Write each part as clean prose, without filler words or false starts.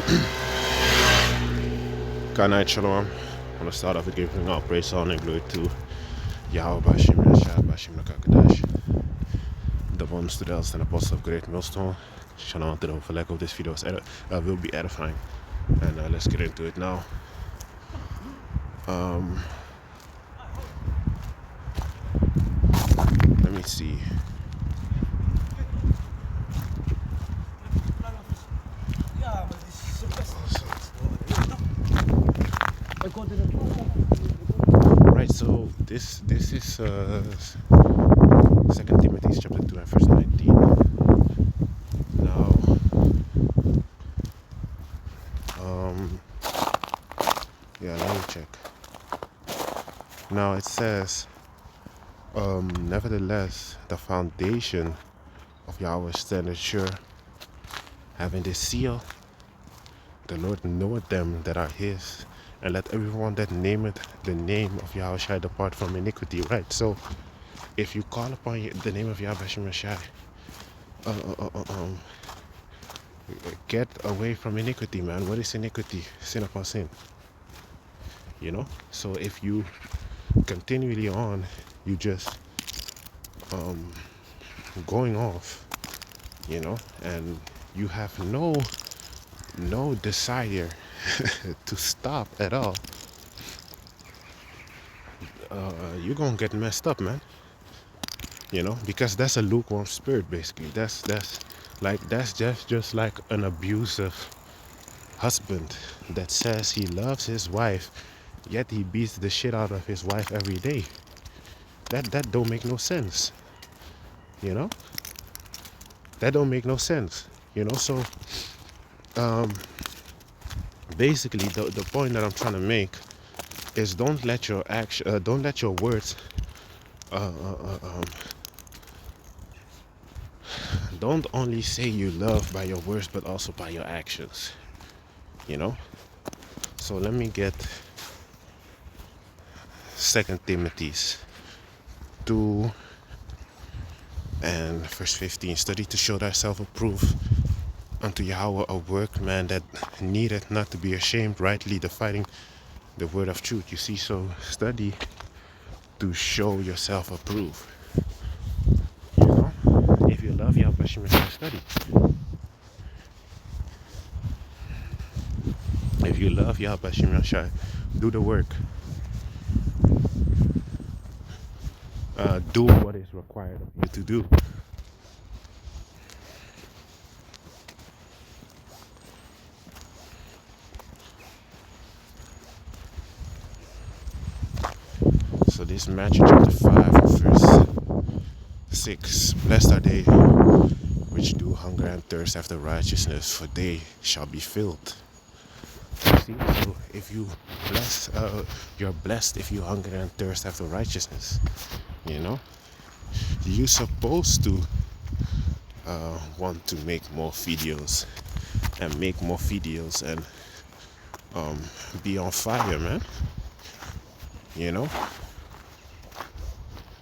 God night, Shalom. I want to start off with giving all praise, honor, and glory to Yahweh Bashim Yashah Bashim Nakakadash, the one students and apostle of Great Millstone. Shalom to the overleg of this video will be edifying. And let's get into it now. Let me see. Right, so this is 2 Timothy chapter 2 and verse 19. Now, let me check. Now it says, nevertheless, the foundation of Yahweh standeth sure, having this seal, the Lord knoweth them that are his, and let everyone that nameth the name of Yahweh shall depart from iniquity. Right, so if you call upon the name of Yahweh Shai, get away from iniquity, man. What is iniquity? Sin upon sin. You know, so if you continually on, you just going off, you know, and you have no desire to stop at all, you're gonna get messed up, man. You know, because that's a lukewarm spirit, basically. That's just like an abusive husband that says he loves his wife, yet he beats the shit out of his wife every day. That don't make no sense. You know, that don't make no sense. You know, so basically the point that I'm trying to make is don't let your words don't only say you love by your words, but also by your actions. You know, so let me get 2 Timothy 2 and verse 15. Study to show thyself approved unto Yahweh, a workman that needeth not to be ashamed, rightly dividing the word of truth. You see, so study to show yourself approved. You know, if you love Yahweh, study. If you love Yahweh, do the work. Do what is required of you to do. So this Matthew chapter 5 verse 6. Blessed are they which do hunger and thirst after righteousness, for they shall be filled. See, so if you bless, you're blessed if you hunger and thirst after righteousness. You know, you're supposed to want to make more videos and be on fire, man. You know,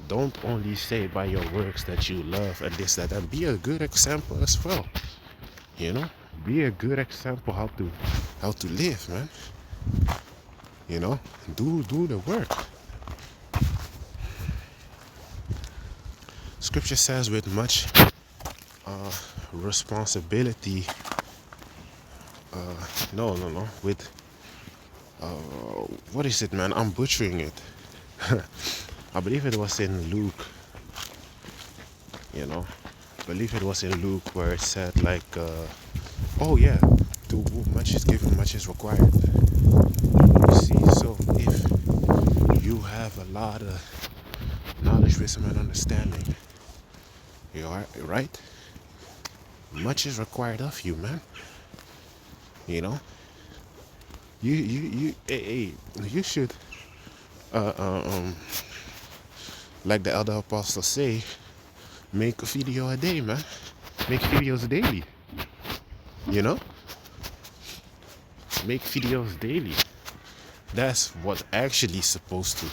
don't only say by your works that you love and this, that, and be a good example as well. You know, be a good example how to live, man. You know, do the work. Scripture says with much responsibility, with what is it, man? I'm butchering it. I believe it was in Luke. You know, I believe it was in Luke where it said like, to whom much is given, much is required. You see, so if you have a lot of knowledge, wisdom, and understanding, you are right. Much is required of you, man. You know, you should like the elder apostles say, make a video a day, man. Make videos daily. You know, make videos daily. That's what actually supposed to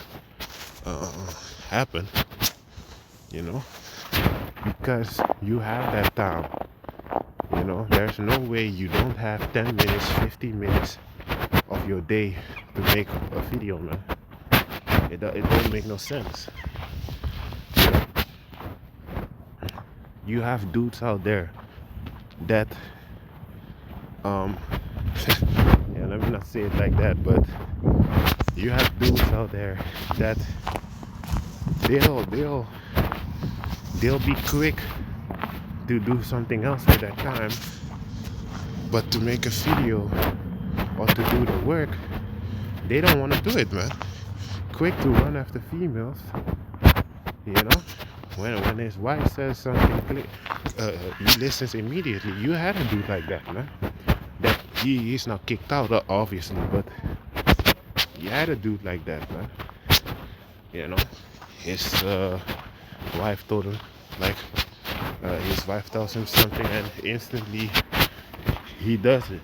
happen. You know, because you have that time. You You know, there's no way you don't have 10 minutes, 15 minutes of your day to make a video, man. It don't make no sense. You know? You have dudes out there that um yeah, let me not say it like that, but you have dudes out there that they'll be quick to do something else with their time, but to make a video or to do the work, they don't want to do it, man. Quick to run after females, you know. When his wife says something, he listens immediately. You had to do it like that, man. That he's not kicked out, obviously, but you had to do it like that, man. You know, his wife told him, like, his wife tells him something, and instantly he does it.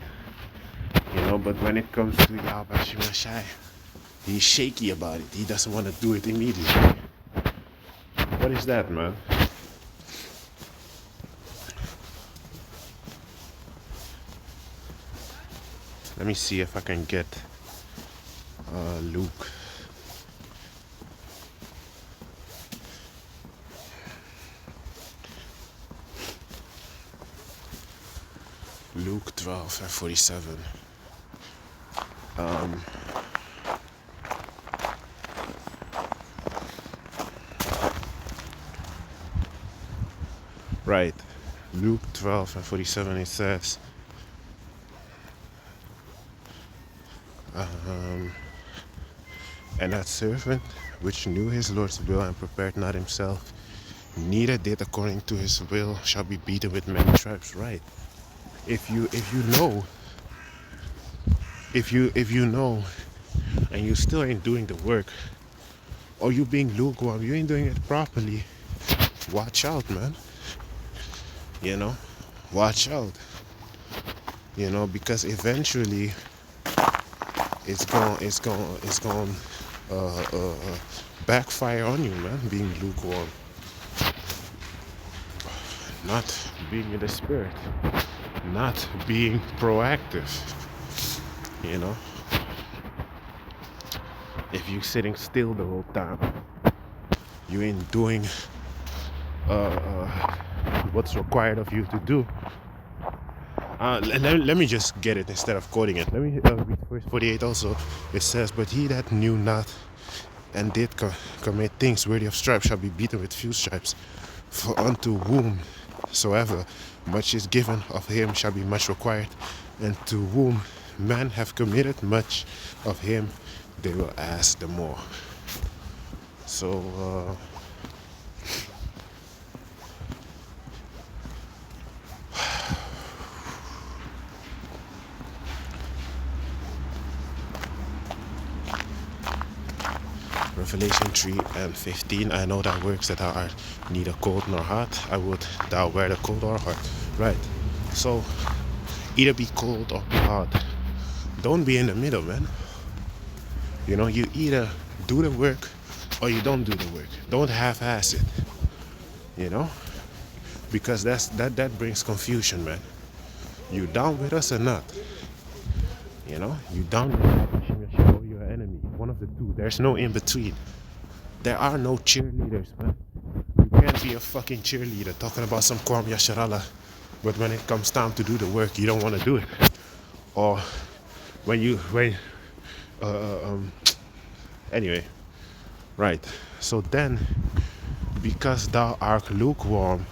You know, but when it comes to Yahweh Shai, he's shaky about it. He doesn't want to do it immediately. What is that, man? Let me see if I can get Luke. Luke 12 and 47. Right. Luke 12 and 47, it says, and that servant which knew his Lord's will and prepared not himself, neither did according to his will, shall be beaten with many stripes. Right. If you know, and you still ain't doing the work, or you being lukewarm, you ain't doing it properly, watch out, man. You know, watch out. You know, because eventually it's going backfire on you, man. Being lukewarm, not being in the spirit, not being proactive. You know, if you sitting still the whole time, you ain't doing what's required of you to do. Let me just get it instead of quoting it. Let me read verse 48 also. It says, but he that knew not and did commit things worthy of stripes shall be beaten with few stripes. For unto whomsoever much is given, of him shall be much required. And to whom men have committed much, of him they will ask the more. So Revelation 3 and 15, I know that works that thou art neither cold nor hot. I would thou were the cold or hot. Right. So either be cold or be hot. Don't be in the middle, man. You know, you either do the work or you don't do the work. Don't half-ass it. You know? Because that brings confusion, man. You down with us or not? You know? You down with us or your enemy. One of the two. There's no in between. There are no cheerleaders, man. You can't be a fucking cheerleader talking about some Kwam Yasharala, but when it comes time to do the work, you don't want to do it. Or anyway, right. So then, because thou art lukewarm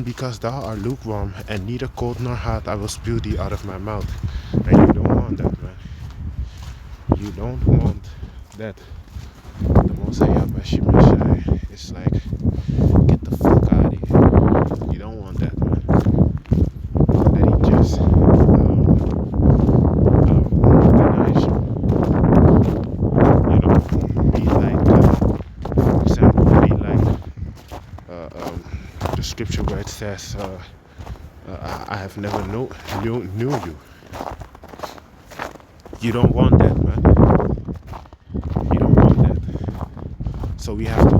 because thou art lukewarm and neither cold nor hot, I will spew thee out of my mouth. And you don't want that, man. You don't want that. The Mosaic Bashimashai is like, get the fuck out of here. You don't want that, man. That he just denies you. You know, be like, for example, be like the scripture where it says, I have never knew you. You don't want that, man. You don't want that. So we have to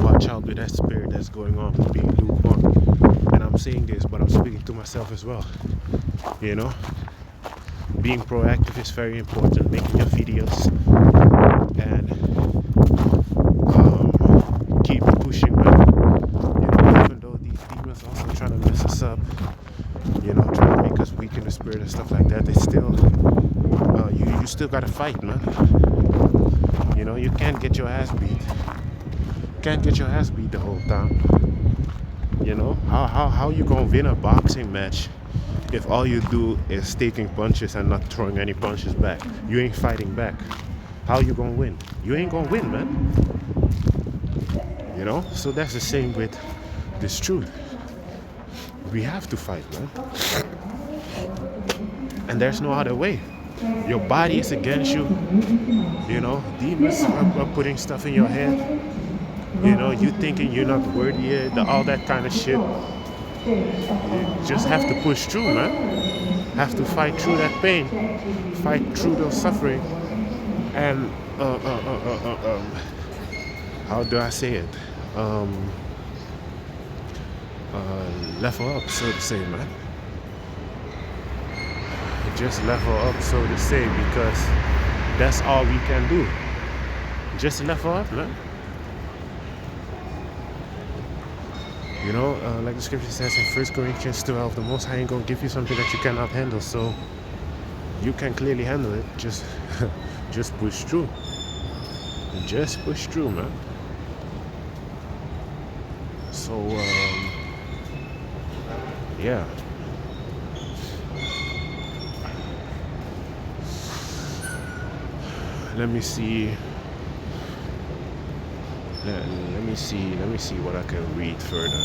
watch out with that spirit that's going on with being lukewarm. And I'm saying this, but I'm speaking to myself as well. You know, being proactive is very important. Making your videos and keep pushing, man. You know, even though these demons also trying to mess us up, you know, trying to make us weak in the spirit and stuff like that, it's still, you still gotta fight, man. You know, you can't get your ass beat. Can't get your ass beat the whole time. You know, how you gonna win a boxing match if all you do is taking punches and not throwing any punches back? You ain't fighting back. How you gonna win? You ain't gonna win, man. You know, so that's the same with this truth. We have to fight, man. And there's no other way. Your body is against you. You know, demons are putting stuff in your head. You know, you thinking you're not worthy, all that kind of shit. You just have to push through, man. Have to fight through that pain, fight through those suffering, and how do I say it? Level up, so to say, man. Just level up, so to say, because that's all we can do. Just level up, man. You know, like the scripture says in 1 Corinthians 12, the Most High ain't gonna give you something that you cannot handle, so you can clearly handle it. Just push through. Just push through, man. So, yeah. Let me see. Let me see what I can read further.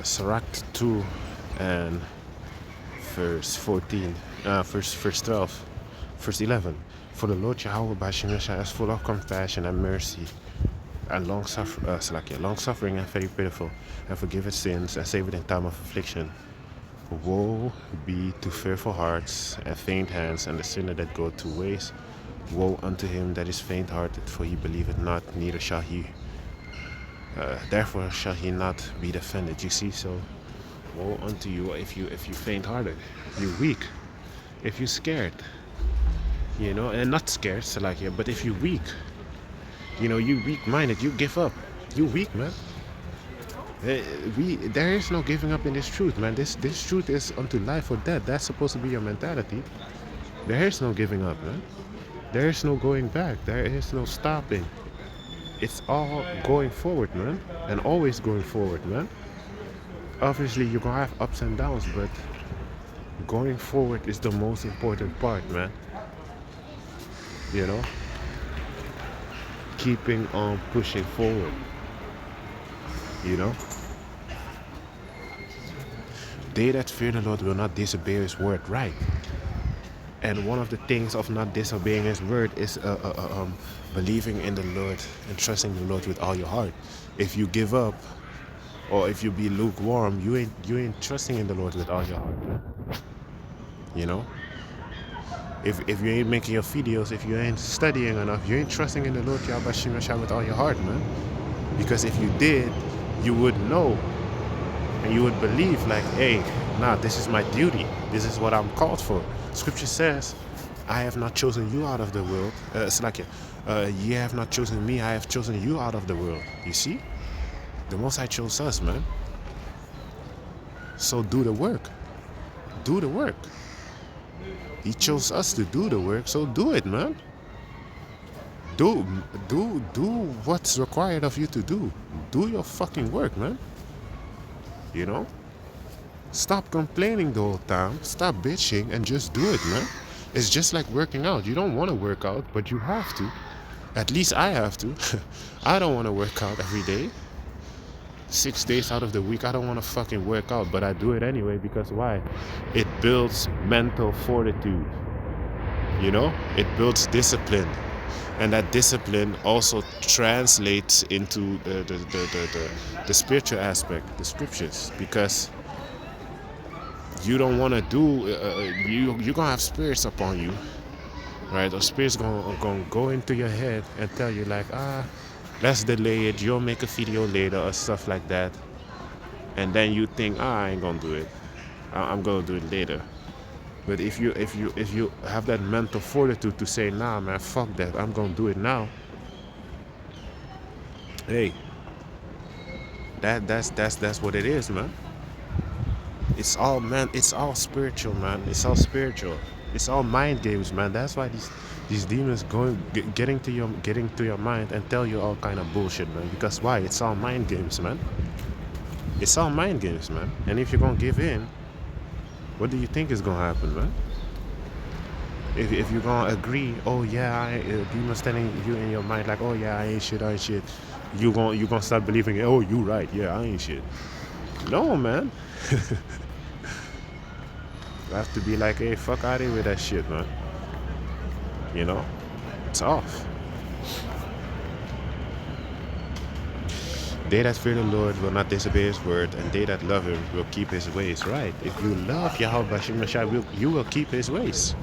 Sirach 2 and verse 14, verse 12, verse 11. For the Lord Yahweh Bashem is full of compassion and mercy, and long suffering and very pitiful, and forgiveth sins and saveth in time of affliction. Woe be to fearful hearts and faint hands, and the sinner that goeth two ways. Woe unto him that is faint-hearted, for he believeth not, neither shall he. Therefore shall he not be defended. You see, so woe unto you if you faint-hearted, you're weak, if you're scared, you know, and not scared, but if you're weak, you know, you weak-minded, you give up, you weak, man. There is no giving up in this truth, man. This truth is unto life or death. That's supposed to be your mentality. There is no giving up, man. There is no going back. There is no stopping. It's all going forward, man, and always going forward, man. Obviously, you're gonna have ups and downs, but going forward is the most important part, man. You know, keeping on pushing forward. You know, they that fear the Lord will not disobey His word, right? And one of the things of not disobeying His word is believing in the Lord and trusting the Lord with all your heart. If you give up, or if you be lukewarm, you ain't trusting in the Lord with all your heart, man. You know, if you ain't making your videos, if you ain't studying enough, you ain't trusting in the Lord Yahweh with all your heart, man. Because if you did, you would know, and you would believe, like, hey, nah, this is my duty. This is what I'm called for. Scripture says, I have not chosen you out of the world. Ye have not chosen me, I have chosen you out of the world. You see? The Most High chose us, man. So do the work. Do the work. He chose us to do the work, so do it, man. Do what's required of you to do. Do your fucking work, man. You know? Stop complaining the whole time. Stop bitching and just do it, man. It's just like working out. You don't want to work out, but you have to. At least I have to. I don't want to work out every day. 6 days out of the week, I don't want to fucking work out, but I do it anyway, because why? It builds mental fortitude. You know? It builds discipline. And that discipline also translates into the spiritual aspect, the scriptures, because you don't want to do you're gonna have spirits upon you, right? Those spirits gonna go into your head and tell you like, let's delay it, you'll make a video later or stuff like that. And then you think, I ain't gonna do it, I'm gonna do it later. But if you have that mental fortitude to say, nah man, fuck that, I'm gonna do it now, hey, that's what it is, man. It's all, man, it's all spiritual, man. It's all spiritual. It's all mind games, man. That's why these demons getting to your mind and tell you all kind of bullshit, man. Because why? It's all mind games, man. It's all mind games, man. And if you're gonna give in, what do you think is gonna happen, man? If you're gonna agree, oh yeah, demons telling you in your mind like, oh yeah, I ain't shit, you gonna start believing, oh you right, yeah, I ain't shit. No, man. You have to be like, hey, fuck out of here with that shit, man. You know, it's off. They that fear the Lord will not disobey his word, and they that love him will keep his ways. Right. If you love Yahweh Shem Yahshua, you will keep his ways.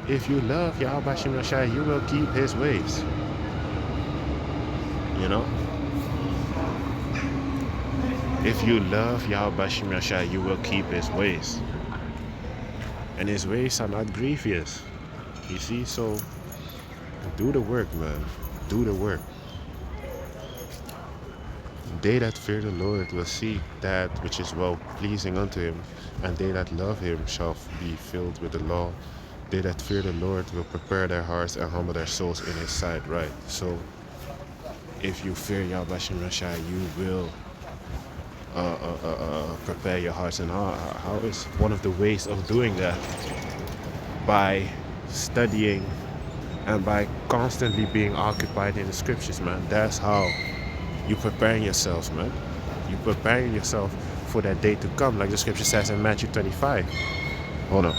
If you love Yahweh Shem Yahshua, you will keep his ways. You know? If you love Yahweh Shem Yahshua, you will keep his ways. And his ways are not grievous. You see? So, do the work, man. Do the work. They that fear the Lord will seek that which is well pleasing unto him, and they that love him shall be filled with the law. They that fear the Lord will prepare their hearts and humble their souls in his sight. Right. So, if you fear Yahweh Shem Yahshua, you will prepare your hearts. And how is one of the ways of doing that? By studying and by constantly being occupied in the scriptures, man. That's how you preparing yourself, man. You preparing yourself for that day to come, like the scripture says in Matthew 25. Hold on.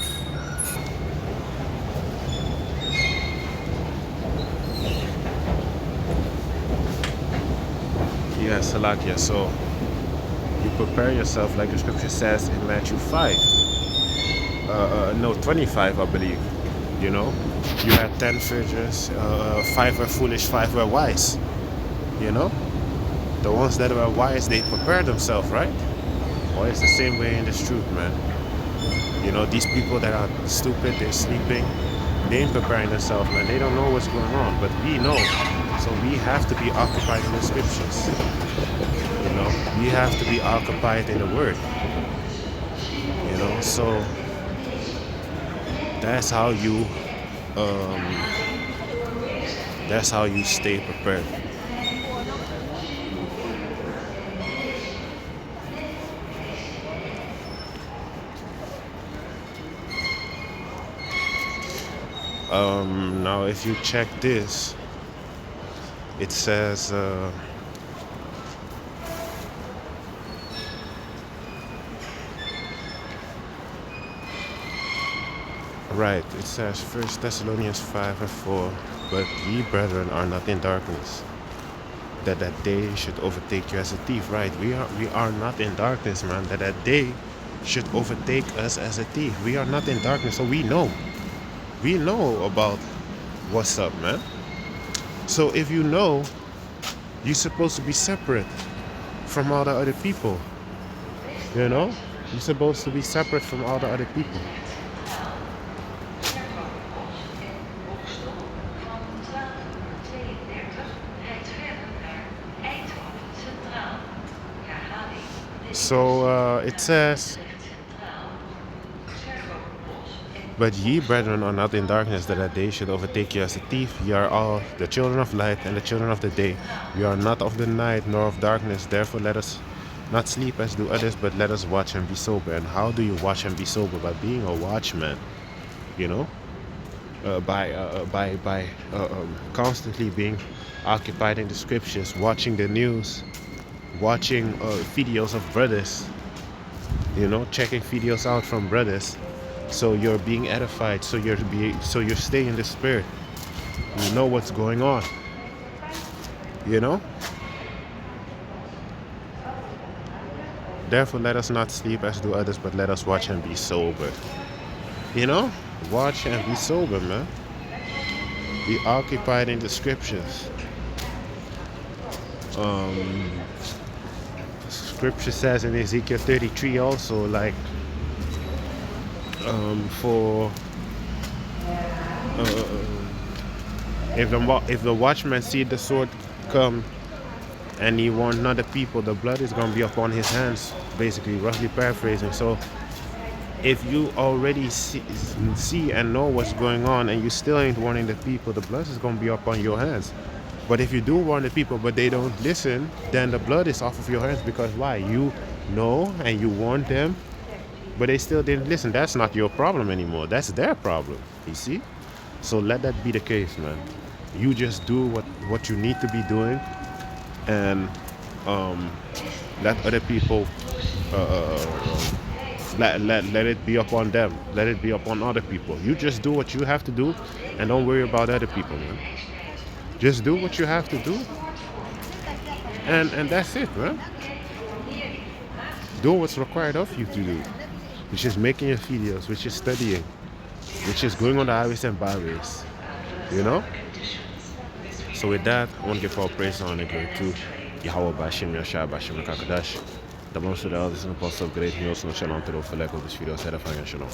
Yes, Salakia. So you prepare yourself like the scripture says in Matthew 5. No, 25, I believe. You know, you had 10 virgins, 5 were foolish, 5 were wise. You know, the ones that were wise, they prepared themselves, right? Well, it's the same way in this truth, man. You know, these people that are stupid, they're sleeping, they ain't preparing themselves, man. They don't know what's going on, but we know. So we have to be occupied in the scriptures. You know, we have to be occupied in the word. You know, so that's how you stay prepared. Now if you check this, it says right, it says 1 Thessalonians 5:4, but ye brethren are not in darkness, that day should overtake you as a thief. Right, we are not in darkness, man, that day should overtake us as a thief. We are not in darkness, so we know about what's up, man. So if you know, you're supposed to be separate from all the other people. You know, you're supposed to be separate from all the other people. So it says, but ye brethren are not in darkness, that day should overtake you as a thief. Ye are all the children of light and the children of the day. We are not of the night nor of darkness. Therefore let us not sleep as do others, but let us watch and be sober. And how do you watch and be sober? By being a watchman, you know, by constantly being occupied in the scriptures, watching the news, watching videos of brothers, you know, checking videos out from brothers. So you're being edified, so you're staying in the spirit. We know what's going on. You know? Therefore, let us not sleep as do others, but let us watch and be sober. You know? Watch and be sober, man. Be occupied in the scriptures. Scripture says in Ezekiel 33 also, like, for if the watchman see the sword come and he warned not the people, the blood is gonna be upon his hands. Basically, roughly paraphrasing. So if you already see and know what's going on and you still ain't warning the people, the blood is going to be up on your hands. But if you do warn the people but they don't listen, then the blood is off of your hands. Because why? You know and you warned them, but they still didn't listen. That's not your problem anymore. That's their problem, you see? So let that be the case, man. You just do what you need to be doing, and let other people let it be upon them. Let it be upon other people. You just do what you have to do and don't worry about other people, man. Just do what you have to do, and that's it, man. Do what's required of you to do, which is making your videos, which is studying, which is going on the highways and byways, you know? So with that, I want to give all praise and honor to Yahweh Bashim Yashah Bashim Kakadash. The most of the elders and apostles of great news, no shalom to the Falek of this video, said of Shalom.